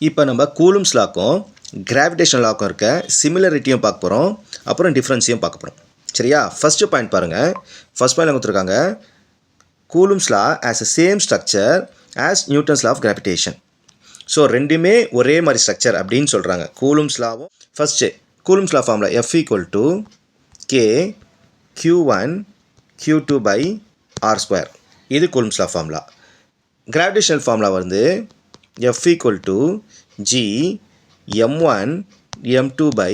இப்போ நம்ம Coulomb's லாக்கும் gravitational லாக்கும் இருக்க சிமிலரிட்டியும் பார்க்க போகிறோம், அப்புறம் டிஃப்ரென்ஸையும் பார்க்க போகிறோம். சரியா? ஃபஸ்ட்டு பாயிண்ட் பாருங்கள். ஃபஸ்ட் பாயிண்ட் கொடுத்துருக்காங்க, Coulomb's law as a same structure as Newton's law of gravitation. So ரெண்டுமே ஒரே மாதிரி ஸ்ட்ரக்சர் அப்படின்னு சொல்கிறாங்க. கூலும்ஸ் லாவும் first Coulomb's law formula F = K Q1 Q2 by R². இது Coulomb's law formula. Gravitational formula வந்து F = G M1 M2 by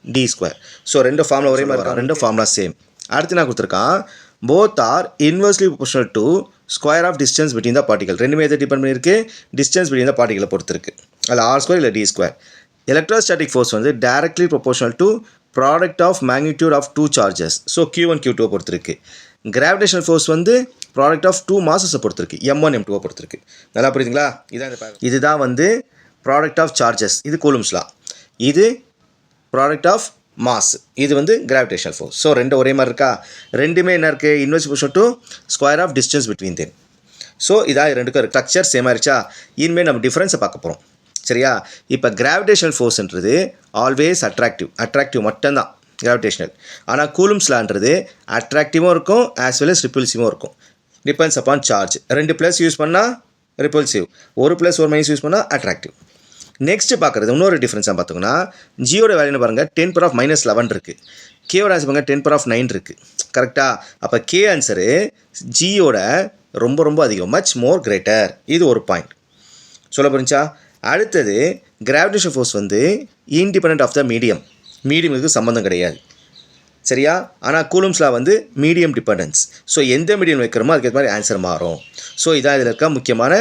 D². So ரெண்டு formula ஒரே மாதிரி இருக்கும், ரெண்டு ஃபார்முலா சேம். அடுத்து நான் கொடுத்துருக்கான், both are inversely proportional to square of distance between the particle. ரெண்டுமே எதை டிபெண்ட் பண்ணியிருக்கு? டிஸ்டன்ஸ் பிட்வீன் த பார்ட்டிகளை பொறுத்திருக்கு. அதில் R² இல்லை D². எலக்ட்ரோஸ்டாட்டிக் ஃபோர்ஸ் வந்து directly proportional to product of magnitude of two charges. So Q1 Q2 பொறுத்திருக்கு. Gravitational force வந்து ப்ராடக்ட் ஆஃப் டூ மாஸஸை பொறுத்திருக்கு, M1 M2 பொறுத்திருக்கு. நல்லா புரியுதுங்களா? இதுதான் வந்து ப்ராடக்ட் ஆஃப் சார்ஜஸ், இது கூலும்ஸ் லா. இது ப்ராடக்ட் ஆஃப் மாஸ், இது வந்து கிராவிடேஷனல் ஃபோர்ஸ். ஸோ ரெண்டு ஒரே மாதிரி இருக்கா? ரெண்டுமே என்ன இருக்குது? Inverse proportional to square of distance between them. So இதாக ரெண்டுக்கும் ஸ்ட்ரக்சர் சேம் ஆயிடுச்சா? இனிமேல் நம்ம டிஃப்ரென்ஸை பார்க்க போகிறோம். சரியா? இப்போ கிராவிடேஷனல் ஃபோர்ஸ்ன்றது ஆல்வேஸ் அட்ராக்டிவ் மட்டும்தான் கிராவிடேஷனல். ஆனால் கூலும்ஸ் லான்றது அட்ராக்டிவும் இருக்கும் ஆஸ் வெல் அஸ் ரிப்பல்சிவும் இருக்கும். Depends upon charge. ரெண்டு ப்ளஸ் யூஸ் பண்ணால் ரிப்பல்சிவ், ஒரு ப்ளஸ் ஒரு மைனஸ் யூஸ் பண்ணால் அட்ராக்டிவ். நெக்ஸ்ட்டு பார்க்குறது இன்னொரு டிஃப்ரென்ஸாக பார்த்தோம்னா, ஜியோட வேல்யூன்னு பாருங்கள் 10⁻⁻11 இருக்குது, கேவோட ஆன்சர் பாருங்கள் 10⁻9 இருக்குது. கரெக்டாக? அப்போ கே ஆன்சரு ஜியோட ரொம்ப ரொம்ப அதிகம், மச் மோர் கிரேட்டர். இது ஒரு பாயிண்ட் சொல்ல புரிஞ்சா? அடுத்தது கிராவிடேஷன் ஃபோர்ஸ் வந்து இன்டிபெண்டன்ட் ஆஃப் த மீடியமுக்கு சம்மந்தம் கிடையாது. சரியா? ஆனால் கூலும்ஸ் லா வந்து மீடியம் டிபெண்டன்ஸ். ஸோ எந்த மீடியம் வைக்கிறோமோ அதுக்கேற்ற மாதிரி ஆன்சர் மாறும். ஸோ இதான் இதில் இருக்க முக்கியமான